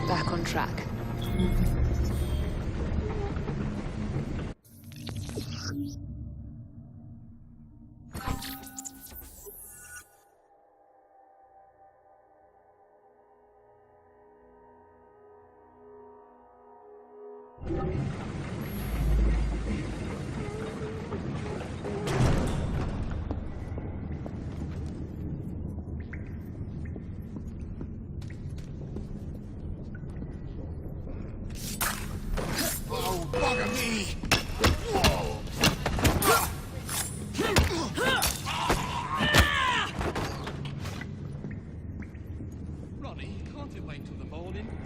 Back on track.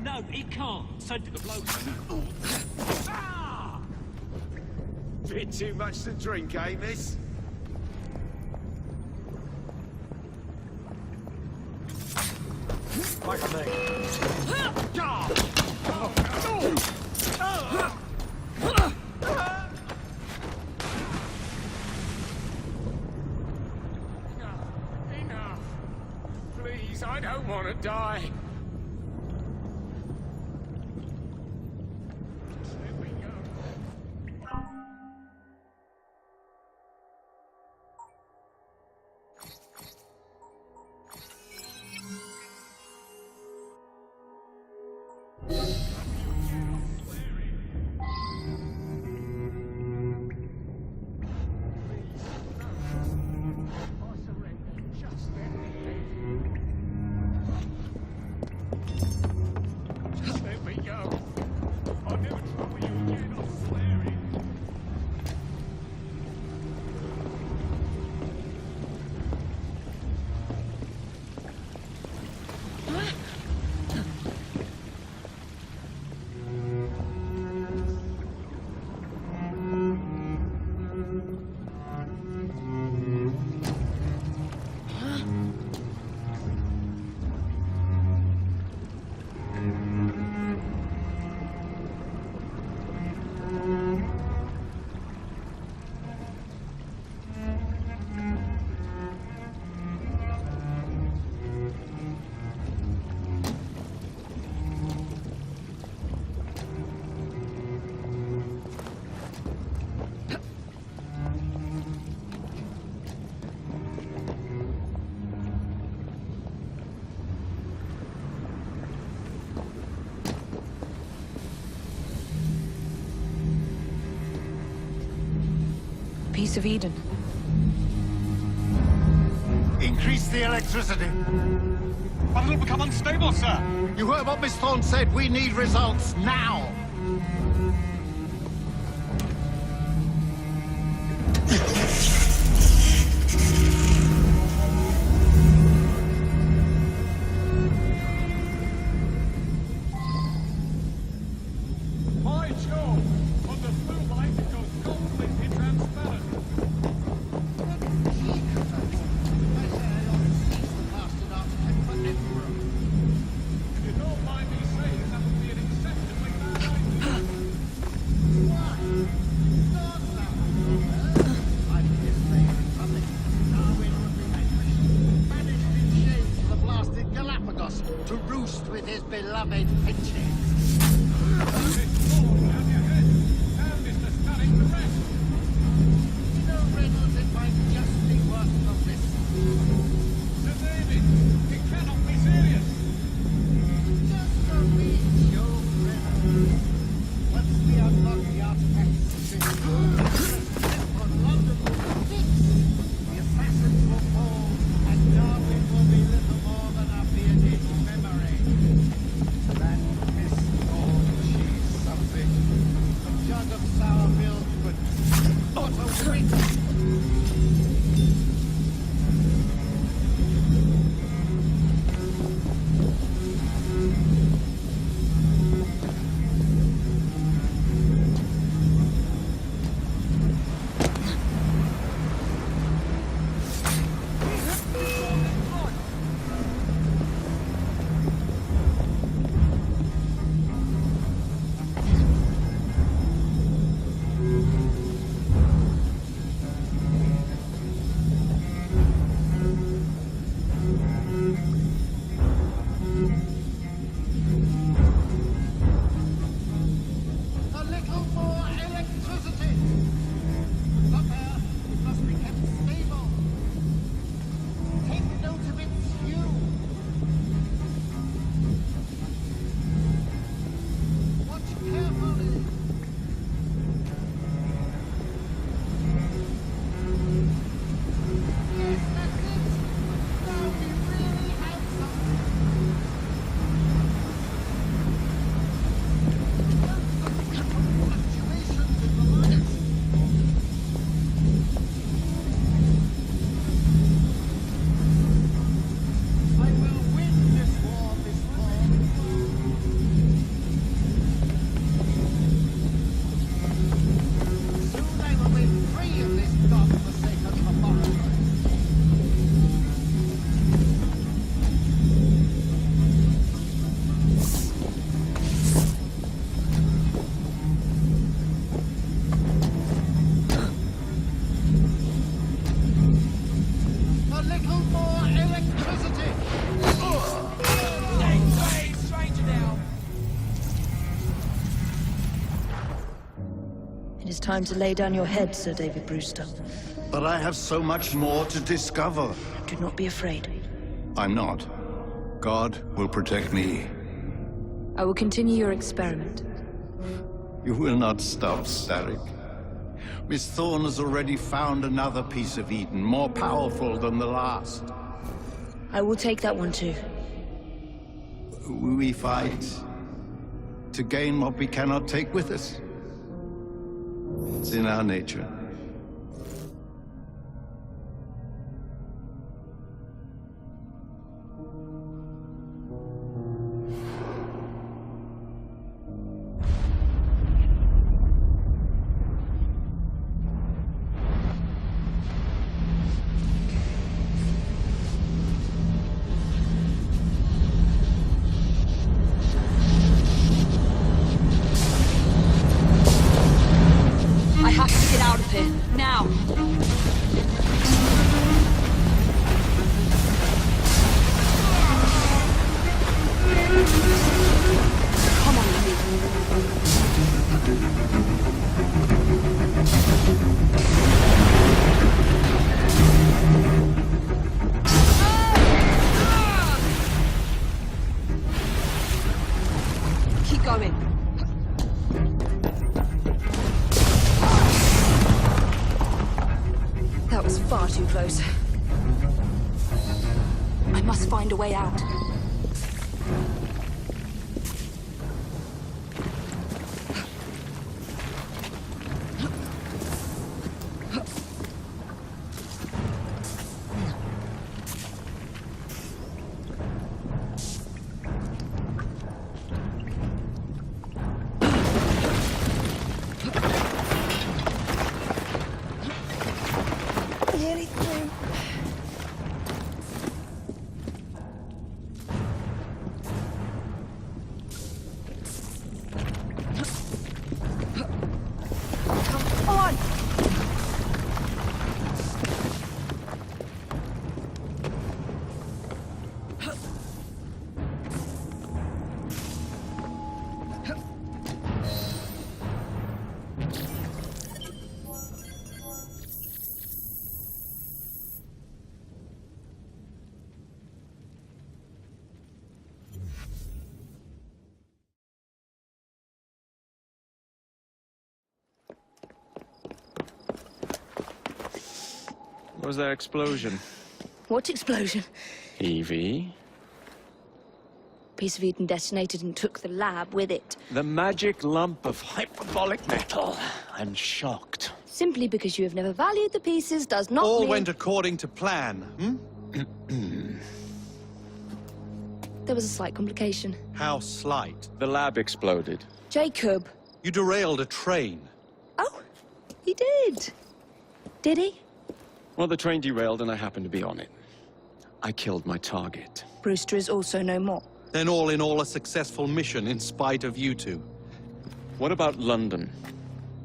No, he can't. So the bloke. Bit too much to drink, eh, miss? Like a thing. Enough. Please, I don't want to die. Piece of Eden. Increase the electricity. But it'll become unstable, sir. You heard what Miss Thorne said. We need results now. By Jove! On the blue light, it goes completely transparent. If you don't mind me saying, that would be an exceptionally bad idea. Galapagos to roost with his beloved finches. It's all down your head. And is the static the rest. No Reynolds, it might just be worth the risk. Sir David, it cannot be serious. Just a wee joke, Reynolds. Once we unlock the artifacts, on London will be fixed. The assassins will fall, and Darwin will be little more than a bearded memory. That Miss Thorne, she's something. A jug of sour milk, but not a wit. It is time to lay down your head, Sir David Brewster. But I have so much more to discover. Do not be afraid. I'm not. God will protect me. I will continue your experiment. You will not stop, Starrick. Miss Thorne has already found another piece of Eden, more powerful than the last. I will take that one too. We fight to gain what we cannot take with us. It's in our nature. I have to get out of here, now! Come on, keep going. That was far too close. I must find a way out. Nearly through. Come on! What was that explosion? What explosion? Evie? Piece of Eden detonated and took the lab with it. The magic lump of hyperbolic metal. I'm shocked. Simply because you have never valued the pieces does not All mean... went according to plan, There was a slight complication. How slight. The lab exploded. Jacob. You derailed a train. Oh, he did. Did he? Well, the train derailed and I happened to be on it. I killed my target. Brewster is also no more. Then all in all a successful mission in spite of you two. What about London?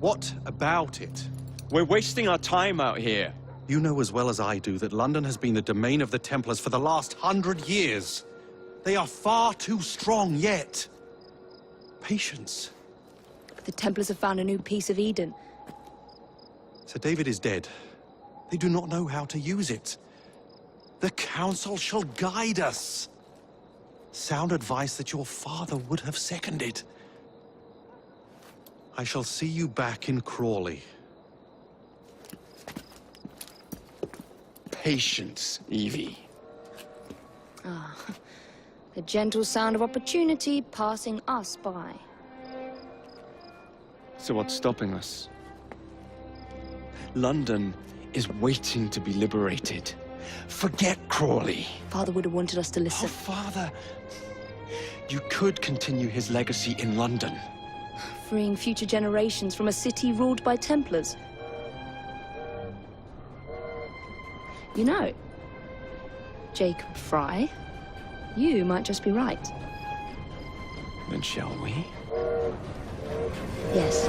What about it? We're wasting our time out here. You know as well as I do that London has been the domain of the Templars for the last 100 years. They are far too strong yet. Patience. But the Templars have found a new piece of Eden. Sir David is dead. They do not know how to use it. The Council shall guide us. Sound advice that your father would have seconded. I shall see you back in Crawley. Patience, Evie. Ah, the gentle sound of opportunity passing us by. So what's stopping us? London is waiting to be liberated. Forget Crawley. Father would have wanted us to Oh, listen. Father. You could continue his legacy in London. Freeing future generations from a city ruled by Templars. You know, Jacob Fry, you might just be right. Then shall we? Yes.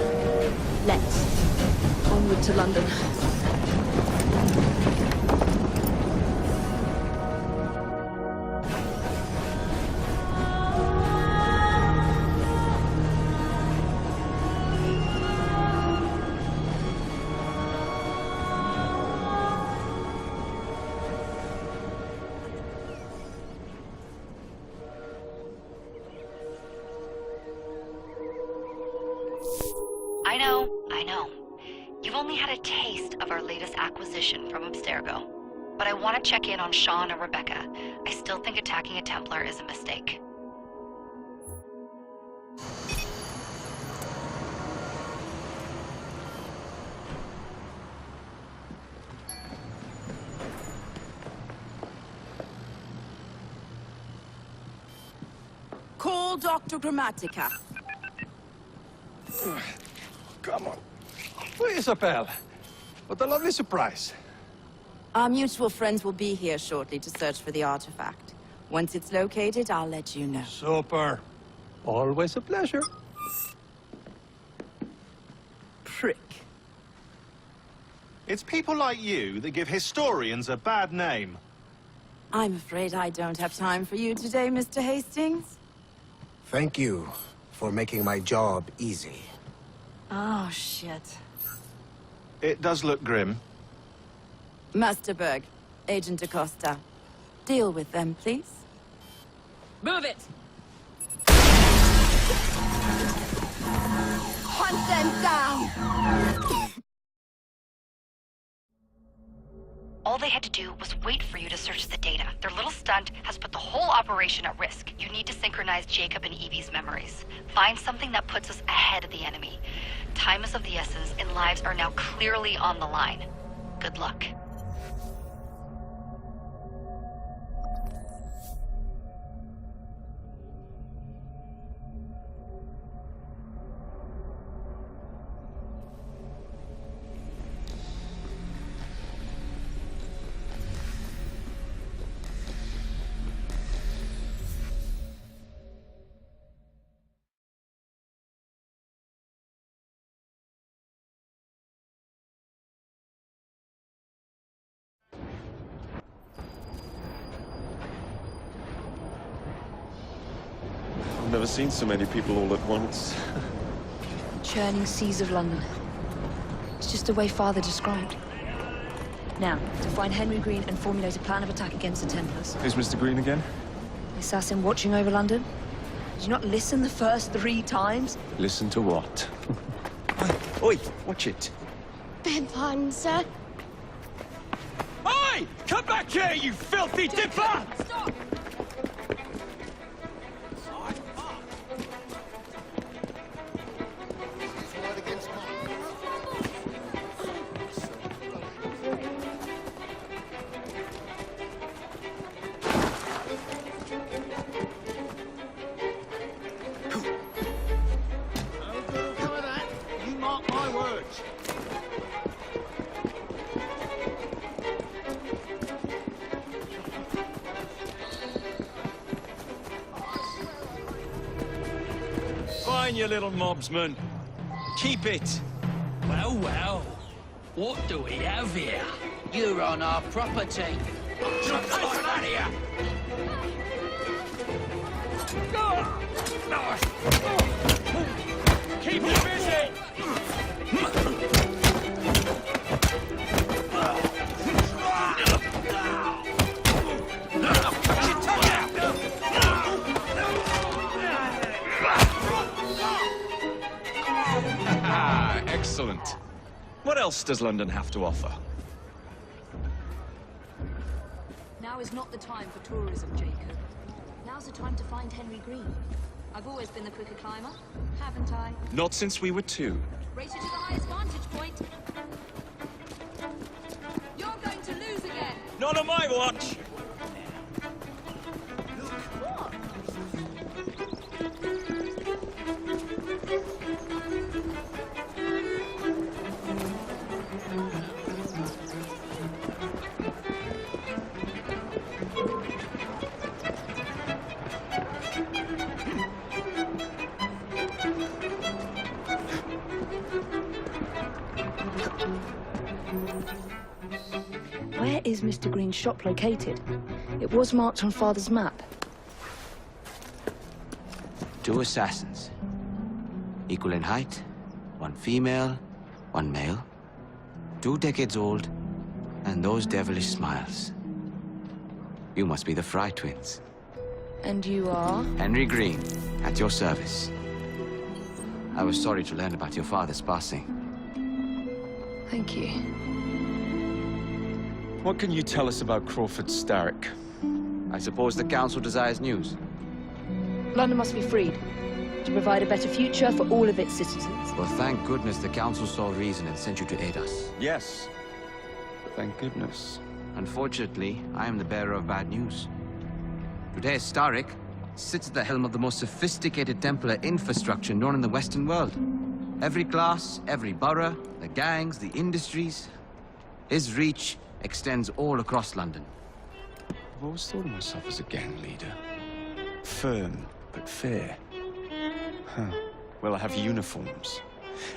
Let's. Onward to London. I know. You've only had a taste of our latest acquisition from Abstergo. But I want to check in on Sean and Rebecca. I still think attacking a Templar is a mistake. Call Dr. Grammatica. Come on. Please, Appel. What a lovely surprise. Our mutual friends will be here shortly to search for the artifact. Once it's located, I'll let you know. Super. Always a pleasure. Prick. It's people like you that give historians a bad name. I'm afraid I don't have time for you today, Mr. Hastings. Thank you for making my job easy. Oh, shit. It does look grim. Master Berg, Agent Acosta. Deal with them, please. Move it! Hunt them down! All they had to do was wait for you to search the data. Their little stunt has put the whole operation at risk. You need to synchronize Jacob and Evie's memories. Find something that puts us ahead of the enemy. Time is of the essence, and lives are now clearly on the line. Good luck. I've never seen so many people all at once. Churning seas of London. It's just the way Father described. Now, to find Henry Green and formulate a plan of attack against the Templars. Who's Mr. Green again? The assassin watching over London. Did you not listen the first 3 times? Listen to what? Oi, watch it. Beg pardon, sir. Oi! Come back here, you filthy dipper! Stop! Fine, you little mobsman. Keep it. Well, well. What do we have here? You're on our property. Get out of here! Keep it busy! Excellent. What else does London have to offer? Now is not the time for tourism, Jacob. Now's the time to find Henry Green. I've always been the quicker climber, haven't I? Not since we were 2. Race you to the highest vantage point. You're going to lose again. Not on my watch! What? Where is Mr. Green's shop located? It was marked on Father's map. 2 assassins. Equal in height. 1 female, 1 male. 2 decades old. And those devilish smiles. You must be the Fry twins. And you are? Henry Green, at your service. I was sorry to learn about your father's passing. Thank you. What can you tell us about Crawford Starrick? I suppose the Council desires news. London must be freed to provide a better future for all of its citizens. Well, thank goodness the Council saw reason and sent you to aid us. Yes. Thank goodness. Unfortunately, I am the bearer of bad news. Today, Starrick sits at the helm of the most sophisticated Templar infrastructure known in the Western world. Every class, every borough, the gangs, the industries. His reach extends all across London. I've always thought of myself as a gang leader. Firm, but fair. Huh. Well, I have uniforms.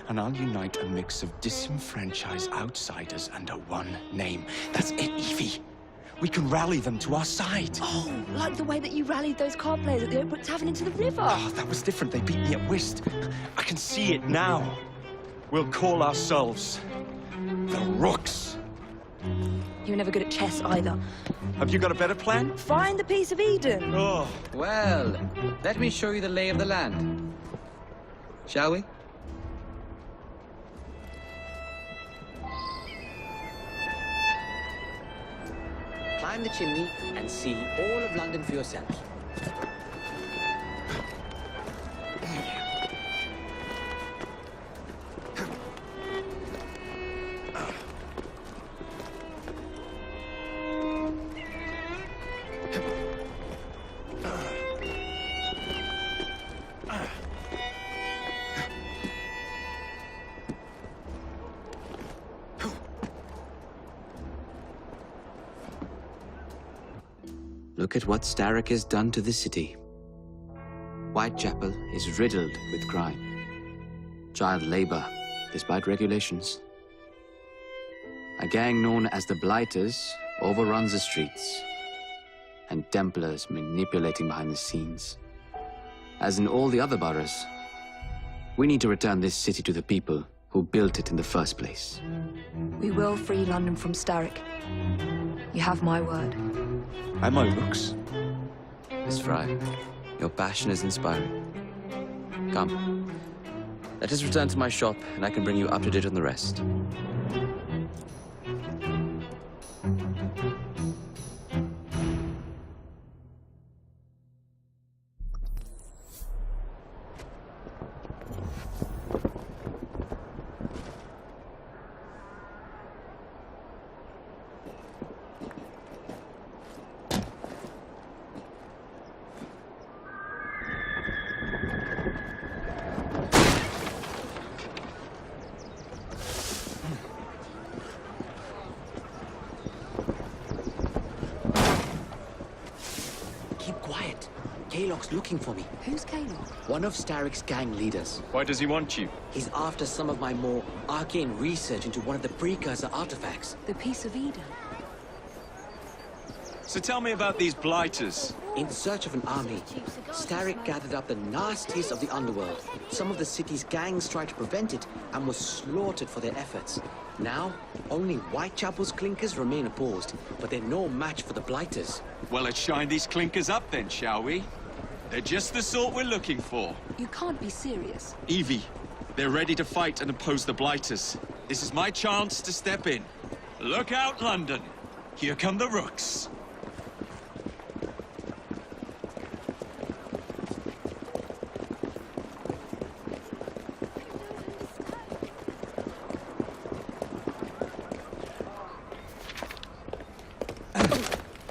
And I'll unite a mix of disenfranchised outsiders under one name. That's it, Evie. We can rally them to our side. Oh, like the way that you rallied those card players at the Oakbrook Tavern into the river. Oh, that was different. They beat me at whist. I can see it now. We'll call ourselves the Rooks. You were never good at chess either. Have you got a better plan? Find the piece of Eden. Oh. Well, let me show you the lay of the land. Shall we? Climb the chimney and see all of London for yourself. Look at what Starrick has done to the city. Whitechapel is riddled with crime. Child labor, despite regulations. A gang known as the Blighters overruns the streets, and Templars manipulating behind the scenes. As in all the other boroughs, we need to return this city to the people who built it in the first place. We will free London from Starrick. You have my word. And my looks. Miss Fry, your passion is inspiring. Come. Let us return to my shop, and I can bring you up to date on the rest. Kaylock's looking for me. Who's Kaylock? One of Starrick's gang leaders. Why does he want you? He's after some of my more arcane research into one of the precursor artifacts. The piece of Eden. So tell me about these Blighters. In search of an army, Starrick gathered up the nastiest of the underworld. Some of the city's gangs tried to prevent it and were slaughtered for their efforts. Now, only Whitechapel's clinkers remain opposed, but they're no match for the Blighters. Well, let's shine these clinkers up then, shall we? They're just the sort we're looking for. You can't be serious. Evie, they're ready to fight and oppose the Blighters. This is my chance to step in. Look out, London. Here come the Rooks.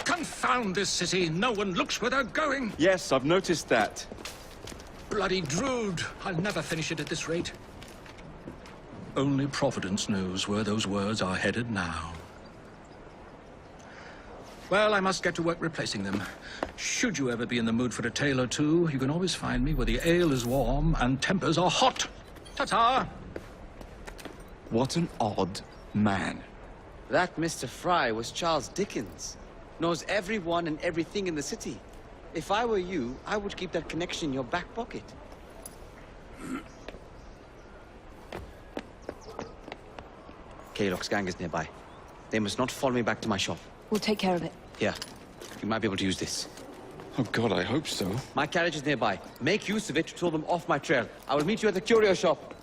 Confound this city! No one looks where they're going! Yes, I've noticed that. Bloody Drood! I'll never finish it at this rate. Only Providence knows where those words are headed now. Well, I must get to work replacing them. Should you ever be in the mood for a tale or two, you can always find me where the ale is warm and tempers are hot. Ta-ta! What an odd man. That Mr. Fry was Charles Dickens. Knows everyone and everything in the city. If I were you, I would keep that connection in your back pocket. Kaylock's gang is nearby. They must not follow me back to my shop. We'll take care of it. Here, you might be able to use this. Oh God, I hope so. My carriage is nearby. Make use of it to throw them off my trail. I will meet you at the curio shop.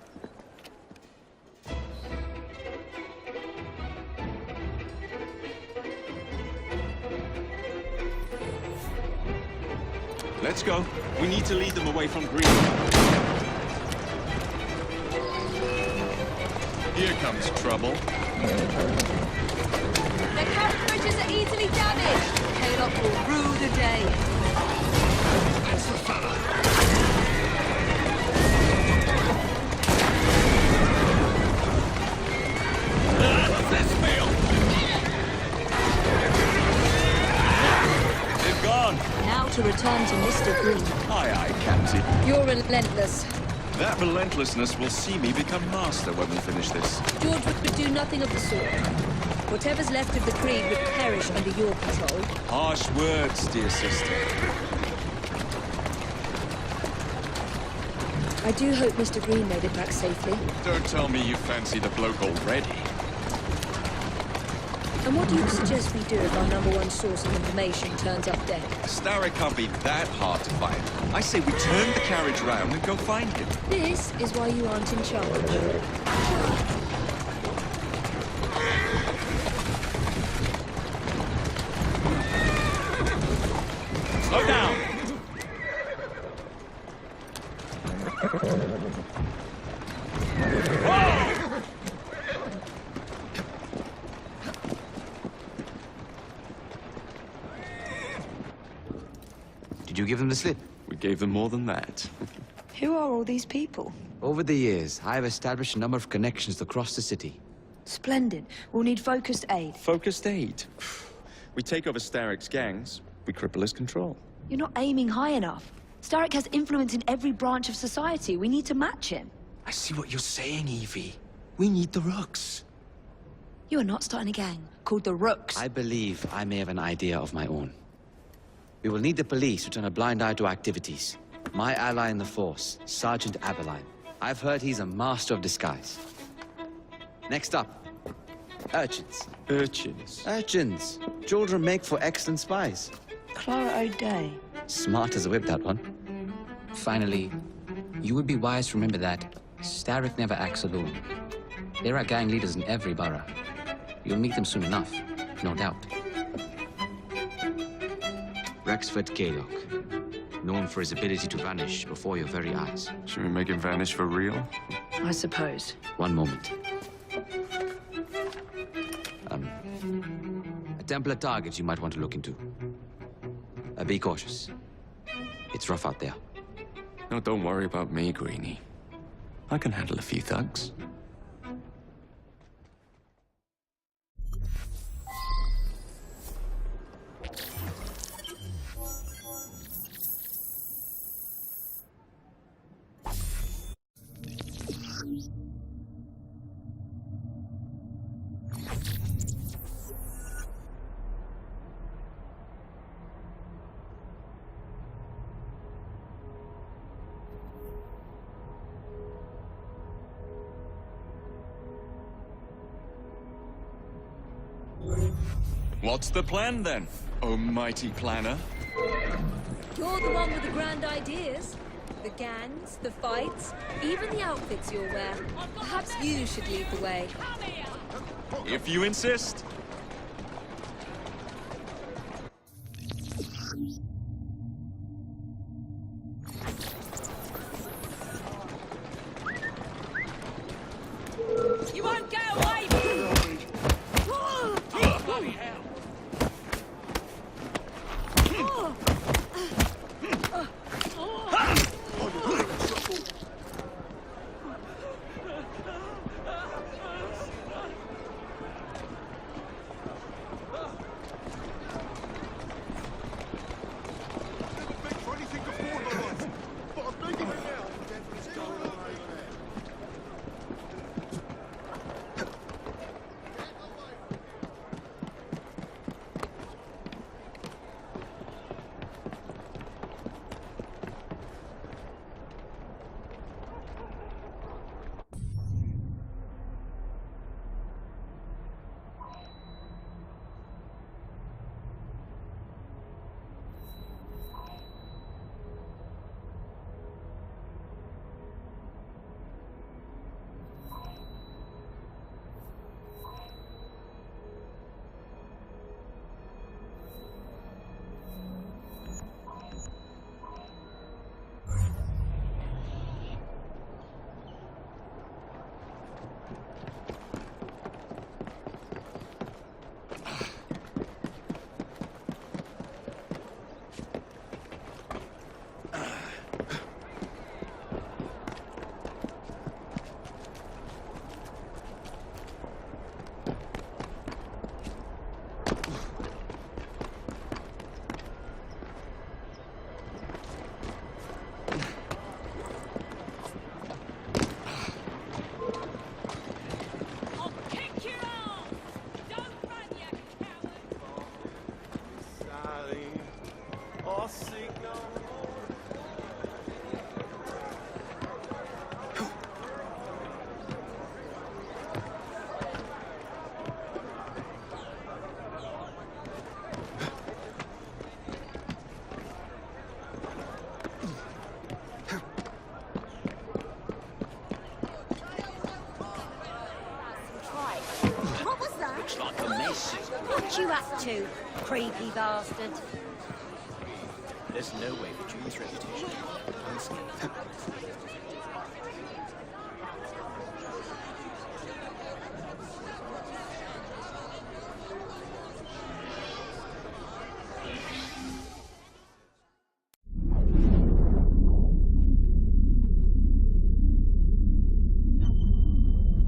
Let's go. We need to lead them away from green. Here comes trouble. Their carriage bridges are easily damaged. Haylock will rue the day. That's the fella. Let's fail. They've gone. Now to return to Mr. Green. Aye, aye, Captain. You're relentless. That relentlessness will see me become master when we finish this. George would do nothing of the sort. Whatever's left of the Creed would perish under your control. Harsh words, dear sister. I do hope Mr. Green made it back safely. Don't tell me you fancy the bloke already. And what do you suggest we do if our #1 source of information turns up dead? Starrick can't be that hard to find. I say we turn the carriage round and go find him. This is why you aren't in charge. Slow down! Did you give them the slip? We gave them more than that. Who are all these people? Over the years, I have established a number of connections across the city. Splendid. We'll need focused aid. Focused aid. We take over Starrick's gangs, we cripple his control. You're not aiming high enough. Starrick has influence in every branch of society. We need to match him. I see what you're saying, Evie. We need the Rooks. You are not starting a gang called the Rooks. I believe I may have an idea of my own. We will need the police to turn a blind eye to activities. My ally in the force, Sergeant Aberline. I've heard he's a master of disguise. Next up, urchins. Urchins? Urchins. Children make for excellent spies. Clara O'Day. Smart as a whip, that one. Finally, you would be wise to remember that Starrick never acts alone. There are gang leaders in every borough. You'll meet them soon enough, no doubt. Rexford Kaylock, known for his ability to vanish before your very eyes. Should we make him vanish for real? I suppose. One moment. A Templar target you might want to look into. Be cautious. It's rough out there. No, don't worry about me, Greenie. I can handle a few thugs. What's the plan then, oh mighty planner? You're the one with the grand ideas. The gangs, the fights, even the outfits you'll wear. Perhaps you should lead the way. If you insist. You won't get away! Bloody hell! What you up to, creepy bastard? There's no way for June's reputation to be unscathed.